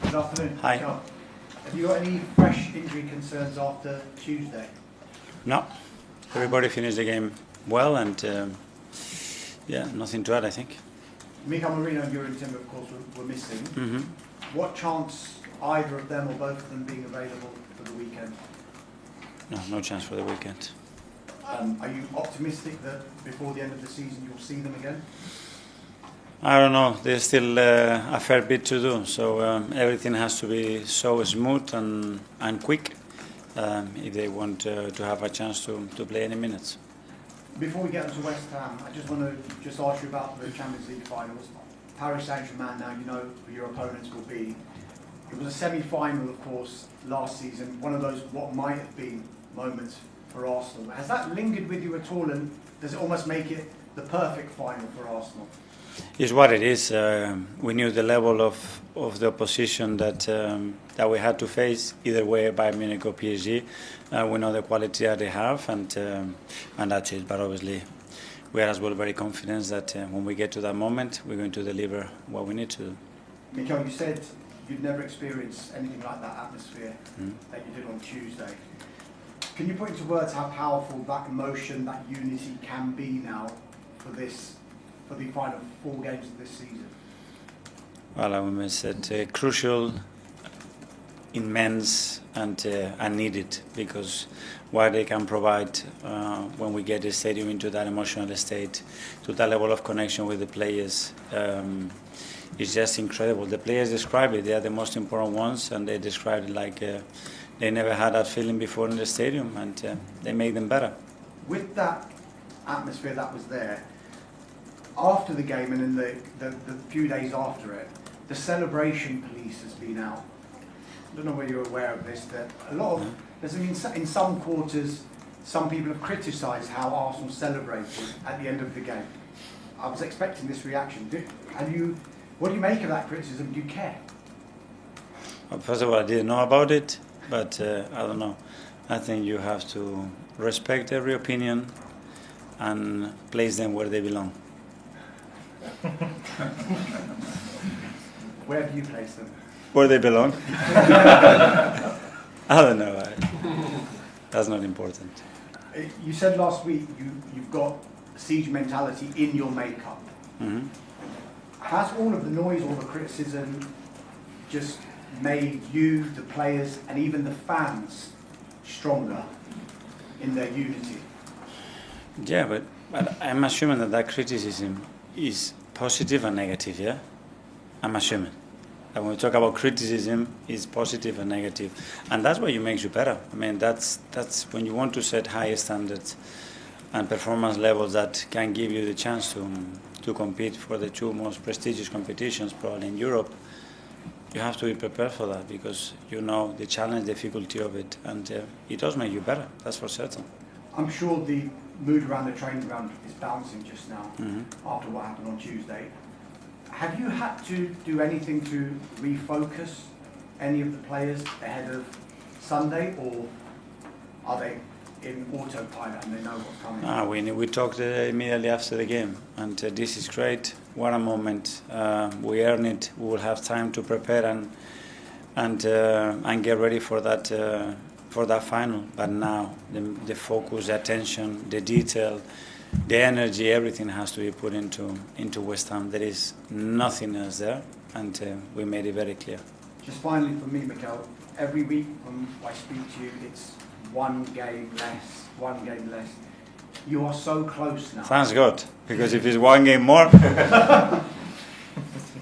Good afternoon. Hi. Mikel, have you got any fresh injury concerns after Tuesday? No, everybody finished the game well, and nothing to add, I think. Mikel Merino and Yuri Timber, of course, were missing. What chance either of them or both of them being available for the weekend? No chance for the weekend. Are you optimistic that before the end of the season you'll see them again? I don't know. There's still a fair bit to do, so everything has to be so smooth and quick if they want to have a chance to play any minutes. Before we get into West Ham, I just want to ask you about the Champions League finals. Paris Saint-Germain, now you know who your opponents will be. It was a semi-final, of course, last season. One of those what might have been moments for Arsenal. Has that lingered with you at all, and does it almost make it the perfect final for Arsenal? It's what it is. We knew the level of the opposition that we had to face, either way, Bayern Munich or PSG. We know the quality that they have, and that's it. But obviously, we are as well very confident that when we get to that moment, we're going to deliver what we need to do. Mikel, you said you'd never experienced anything like that atmosphere that you did on Tuesday. Can you put into words how powerful that emotion, that unity can be now for the final 4 games of this season? Well, I would say crucial, immense, and needed, because what they can provide when we get the stadium into that emotional state, to that level of connection with the players, is just incredible. The players describe it; they are the most important ones, and they describe it like they never had that feeling before in the stadium, and they make them better. With that atmosphere that was there, after the game and in the few days after it, the celebration police has been out. I don't know whether you're aware of this, that a lot of, in some quarters, some people have criticised how Arsenal celebrated at the end of the game. I was expecting this reaction. What do you make of that criticism? Do you care? Well, first of all, I didn't know about it, but I don't know. I think you have to respect every opinion and place them where they belong. Where have you placed them? Where they belong? I don't know. That's not important. You said last week you've got siege mentality in your makeup. Has all of the noise, all the criticism just made you, the players, and even the fans stronger in their unity? Yeah, but I'm assuming that criticism is positive and negative, yeah? I'm assuming. And when we talk about criticism, it's positive and negative. And that's what makes you better. I mean, that's when you want to set higher standards and performance levels that can give you the chance to compete for the 2 most prestigious competitions probably in Europe. You have to be prepared for that, because you know the challenge, difficulty of it, and it does make you better, that's for certain. I'm sure the mood around the training ground is bouncing just now after what happened on Tuesday. Have you had to do anything to refocus any of the players ahead of Sunday, or are they in autopilot and they know what's coming? We talked immediately after the game, and this is great. What a moment! We earn it. We will have time to prepare and get ready for that final. But now the focus, the attention, the detail, the energy, everything has to be put into West Ham. There is nothing else there, and we made it very clear. Just finally for me, Mikel, every week when I speak to you, it's one game less. You are so close now. Thanks God, because if it's 1 game more...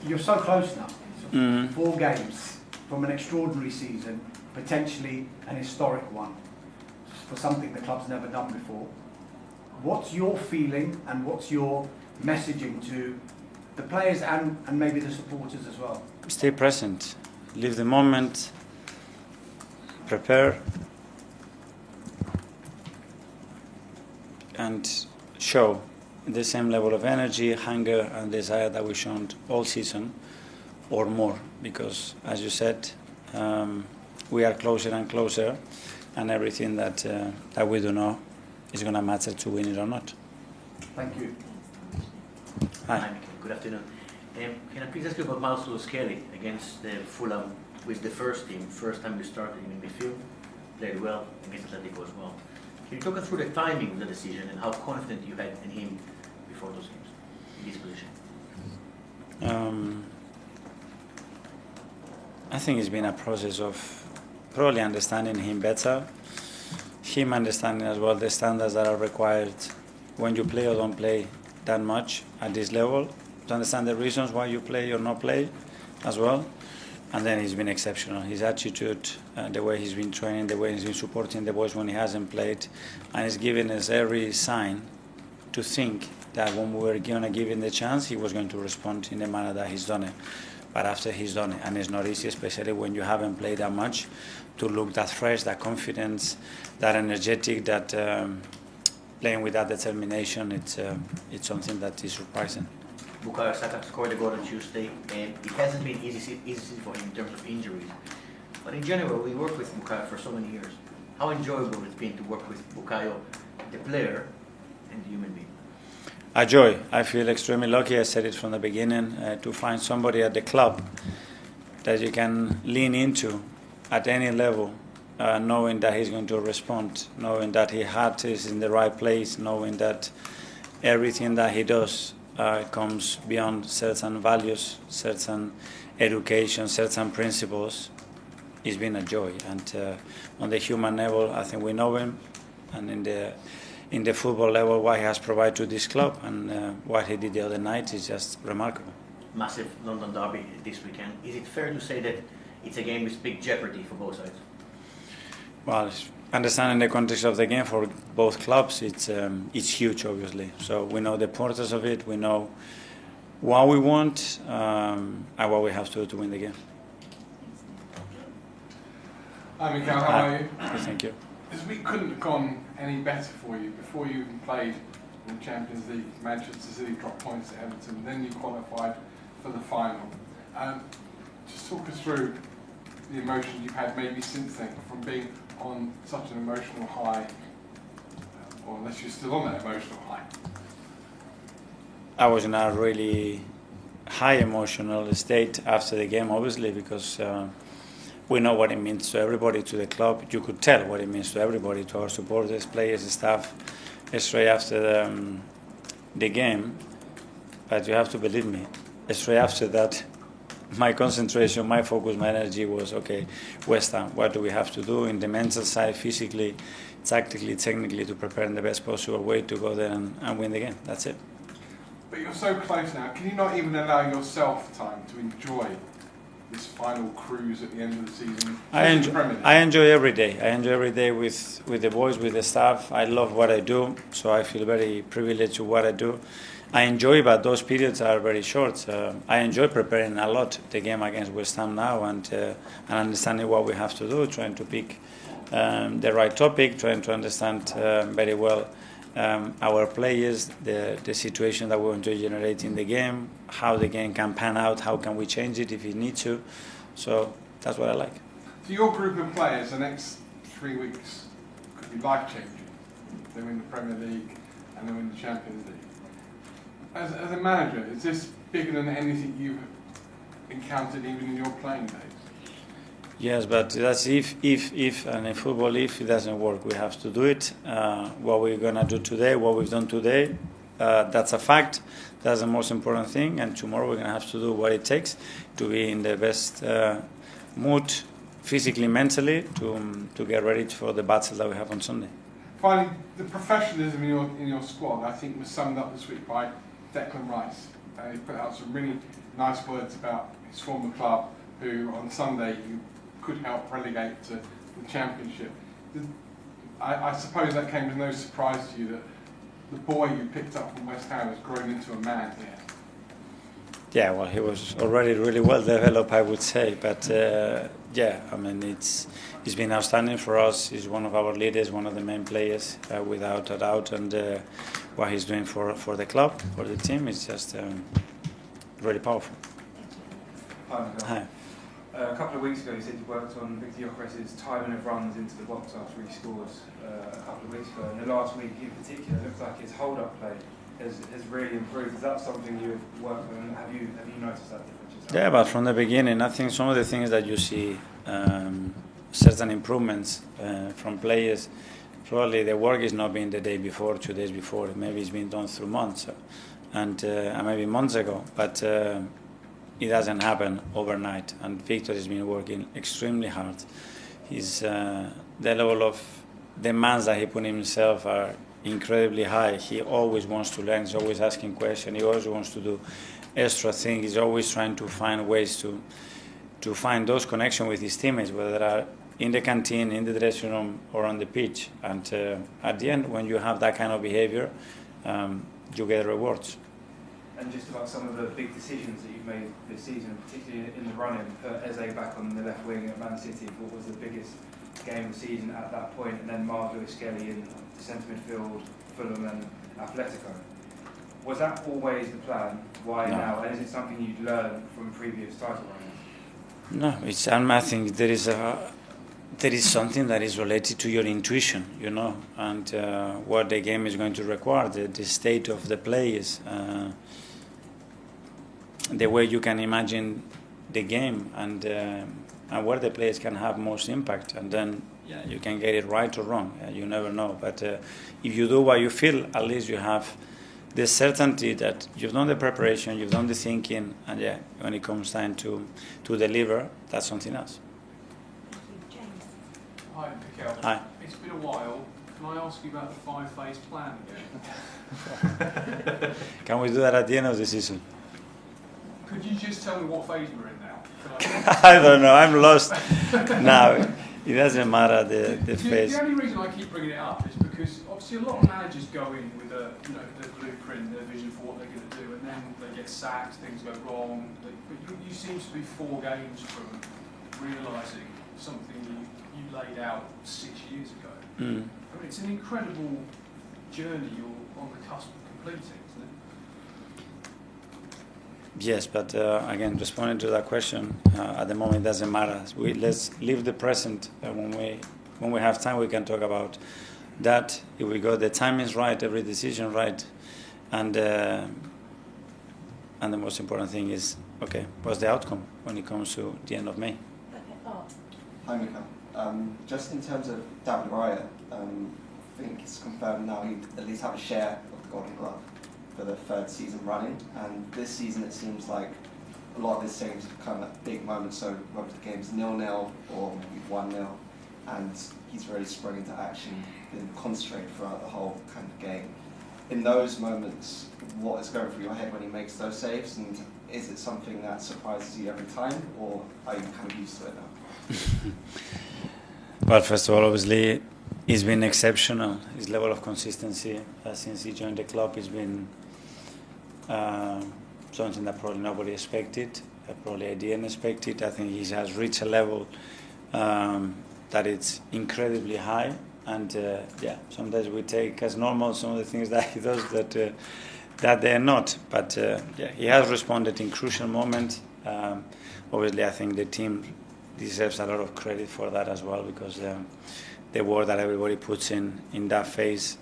You're so close now. 4 games from an extraordinary season, potentially an historic one, for something the club's never done before. What's your feeling and what's your messaging to the players and maybe the supporters as well? Stay present, live the moment, prepare, and show the same level of energy, hunger and desire that we've shown all season, or more, because as you said, we are closer and closer, and everything that we do know is going to matter to win it or not. Thank you. Hi. Good afternoon. Can I please ask you about Miles Skelly against Fulham with the first team? First time you started him in midfield, played well against Atletico as well. Can you talk us through the timing of the decision and how confident you had in him before those games in this position? I think it's been a process of probably understanding him better, him understanding as well the standards that are required when you play or don't play that much at this level, to understand the reasons why you play or not play as well. And then he's been exceptional. His attitude, the way he's been training, the way he's been supporting the boys when he hasn't played, and he's given us every sign to think that when we were going to give him the chance, he was going to respond in the manner that he's done it. But after he's done it, and it's not easy, especially when you haven't played that much, to look that fresh, that confidence, that energetic, that playing with that determination, it's something that is surprising. Bukayo Saka scored a goal on Tuesday, and it hasn't been easy for him in terms of injuries. But in general, we worked with Bukayo for so many years. How enjoyable it's been to work with Bukayo, the player, and the human being? A joy. I feel extremely lucky, I said it from the beginning, to find somebody at the club that you can lean into at any level, knowing that he's going to respond, knowing that his heart is in the right place, knowing that everything that he does comes beyond certain values, certain education, certain principles. It's been a joy. And on the human level, I think we know him, and in the football level, what he has provided to this club and what he did the other night is just remarkable. Massive London derby this weekend. Is it fair to say that it's a game with big jeopardy for both sides? Well, understanding the context of the game for both clubs, it's huge, obviously. So we know the importance of it. We know what we want and what we have to do to win the game. Hi, Mikel. How are you? Thank you. This week couldn't have gone any better for you. Before you even played in the Champions League, Manchester City dropped points to Everton, then you qualified for the final. Just talk us through the emotions you've had maybe since then, from being on such an emotional high, or unless you're still on that emotional high. I was in a really high emotional state after the game, obviously, because we know what it means to everybody, to the club. You could tell what it means to everybody, to our supporters, players, staff, straight after the game. But you have to believe me, straight after that, my concentration, my focus, my energy was, okay, Westham, what do we have to do in the mental side, physically, tactically, technically, to prepare in the best possible way to go there and win the game. That's it. But you're so close now. Can you not even allow yourself time to enjoy this final cruise at the end of the season? I enjoy every day. I enjoy every day with the boys, with the staff. I love what I do, so I feel very privileged to what I do. I enjoy, but those periods are very short. I enjoy preparing a lot the game against West Ham now and understanding what we have to do, trying to pick the right topic, trying to understand very well our players, the situation that we want to generate in the game, how the game can pan out, how can we change it if we need to. So that's what I like. So your group of players, the next 3 weeks could be life-changing. They win the Premier League and they win the Champions League. As a manager, is this bigger than anything you've encountered even in your playing days? Yes, but that's if, and in football, if it doesn't work, we have to do it. What we're going to do today, what we've done today, that's a fact. That's the most important thing. And tomorrow we're going to have to do what it takes to be in the best mood, physically, mentally, to get ready for the battle that we have on Sunday. Finally, the professionalism in your squad, I think, was summed up this week by Declan Rice. He put out some really nice words about his former club, who on Sunday you could help relegate to the Championship. I suppose that came as no surprise to you that the boy you picked up from West Ham has grown into a man here. Yeah, well, he was already really well developed, I would say. But yeah, I mean, it's been outstanding for us. He's one of our leaders, one of the main players, without a doubt. And what he's doing for the club, for the team, is just really powerful. Hi, Miguel. Hi. A couple of weeks ago, you said you worked on Victor Gyökeres's timing of runs into the box after he scores a couple of weeks ago. And the last week in particular, it looked like his hold-up play has really improved. Is that something you've worked on? And have you noticed that difference yourself? Yeah, but from the beginning, I think some of the things that you see, certain improvements from players, probably the work is not being the day before, 2 days before. Maybe it's been done through months, and maybe months ago. But it doesn't happen overnight. And Victor has been working extremely hard. The level of demands that he put on himself are incredibly high. He always wants to learn. He's always asking questions. He always wants to do extra things. He's always trying to find ways to find those connections with his teammates, whether they are in the canteen, in the dressing room, or on the pitch. And at the end, when you have that kind of behavior, you get rewards. And just about some of the big decisions that you've made this season, particularly in the run-in, put Eze back on the left wing at Man City, what was the biggest game of the season at that point, and then Miles Lewis-Skelly in the centre midfield, Fulham and Atletico. Was that always the plan? Why No. now? And is it something you'd learned from previous title runners? No, I think there is something that is related to your intuition, and what the game is going to require, the state of the players, the way you can imagine the game, and where the players can have most impact. And then you can get it right or wrong. You never know. But if you do what you feel, at least you have the certainty that you've done the preparation, you've done the thinking, and when it comes time to deliver, that's something else. Hi, Mikel. Hi. It's been a while. Can I ask you about the five-phase plan again? Can we do that at the end of the season? Could you just tell me what phase we're in now? I don't know. I'm lost now. It doesn't matter the phase. The only reason I keep bringing it up is because obviously a lot of managers go in with the blueprint, their vision for what they're going to do, and then they get sacked, things go wrong. But you seem to be 4 games from realising something you laid out 6 years ago. I mean, it's an incredible journey you're on the cusp of completing, isn't it? Yes, but again, responding to that question, at the moment it doesn't matter. Let's live the present. When we have time, we can talk about that. If we got the timings right, every decision right, and the most important thing is, what's the outcome when it comes to the end of May? Hi, Mikel. Just in terms of David Raya, I think it's confirmed now he'd at least have a share of the Golden Glove for the 3rd season running, and this season it seems like a lot of his saves have come at big moments, so whether the game's 0-0 or maybe 1-0, and he's really sprung into action, been concentrated throughout the whole kind of game. In those moments, what is going through your head when he makes those saves, and is it something that surprises you every time, or are you kind of used to it now? Well, first of all, obviously, he's been exceptional. His level of consistency since he joined the club has been something that probably nobody expected. Probably I didn't expect it. I think he has reached a level that it's incredibly high. And sometimes we take as normal some of the things that he does that they're not. But he has responded in crucial moments. Obviously, I think the team deserves a lot of credit for that as well, because the work that everybody puts in that phase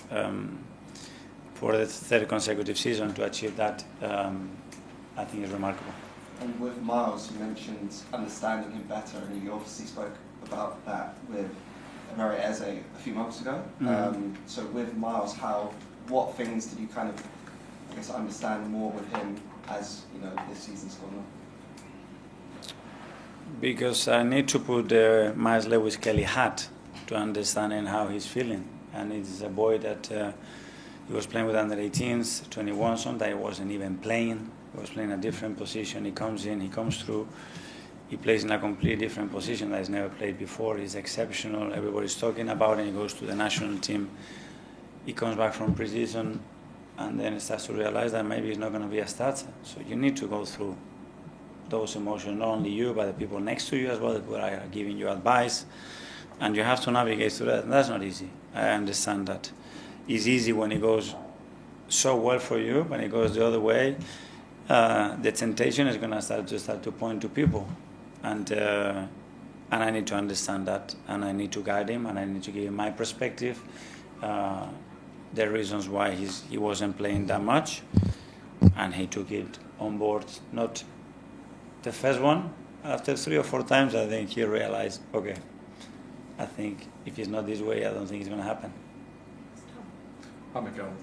for the 3rd consecutive season to achieve that, I think is remarkable. And with Miles, you mentioned understanding him better, and you obviously spoke about that with Emre Eze a few months ago. Mm-hmm. So with Miles, what things did you kind of, understand more with him as this season's gone on? Because I need to put the Miles Lewis-Kelly hat to understanding how he's feeling. And it's a boy that he was playing with under 18s, 21, sometimes he wasn't even playing. He was playing a different position. He comes in, he comes through. He plays in a completely different position that he's never played before. He's exceptional. Everybody's talking about it. He goes to the national team. He comes back from pre-season and then starts to realize that maybe he's not going to be a starter. So you need to go through those emotions, not only you, but the people next to you as well, who are giving you advice. And you have to navigate through that. And that's not easy. I understand that. It's easy when it goes so well for you. When it goes the other way, the temptation is going to start to point to people. And I need to understand that. And I need to guide him. And I need to give him my perspective. the reasons why he wasn't playing that much, and he took it on board. Not the first one. After 3 or 4 times, I think he realized, okay, I think if it's not this way, I don't think it's going to happen. Hi Miguel.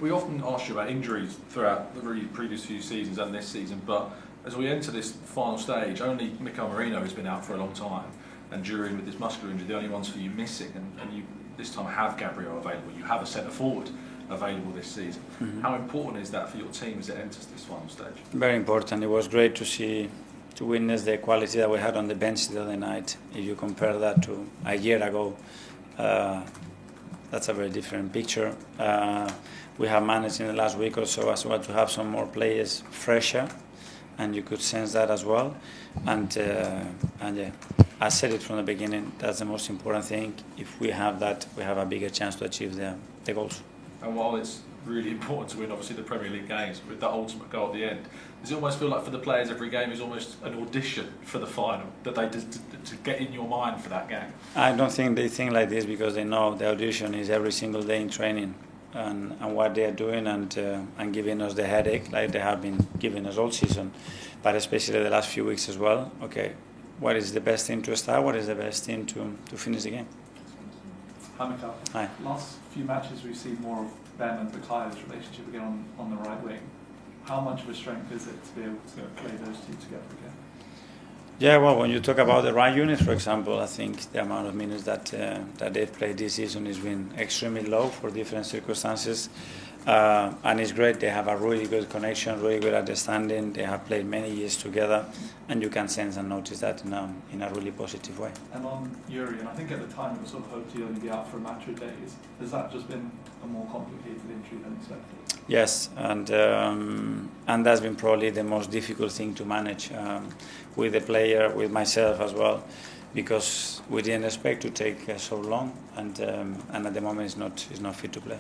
We often ask you about injuries throughout the previous few seasons and this season, but as we enter this final stage, only Mikel Merino has been out for a long time, and Durian with his muscular injury, the only ones for you missing, and you this time have Gabriel available, you have a centre forward available this season. Mm-hmm. How important is that for your team as it enters this final stage? Very important. It was great to witness the quality that we had on the bench the other night. If you compare that to a year ago, that's a very different picture. We have managed in the last week or so as well to have some more players fresher, and you could sense that as well. And yeah, I said it from the beginning, that's the most important thing. If we have that, we have a bigger chance to achieve the goals. And while it's really important to win, obviously, the Premier League games, with that ultimate goal at the end, does it almost feel like for the players every game is almost an audition for the final, that they to get in your mind for that game? I don't think they think like this because they know the audition is every single day in training, and what they are doing and giving us the headache like they have been giving us all season, but especially the last few weeks as well. Okay, what is the best thing to start? What is the best thing to finish the game? Hi, Mikel. Hi. Last few matches we've seen more of Ben and Bakayla's relationship again on the right wing. How much of a strength is it to be able to play those two together again? Yeah, well, when you talk about the right unit, for example, I think the amount of minutes that they've played this season has been extremely low for different circumstances. And it's great. They have a really good connection, really good understanding. They have played many years together, and you can sense and notice that in a really positive way. And on Urian, I think at the time it was sort of hoped he'd only be out for a match or days. Has that just been a more complicated injury than expected? Yes, and that's been probably the most difficult thing to manage with the player, with myself as well, because we didn't expect to take so long, and at the moment it's not fit to play.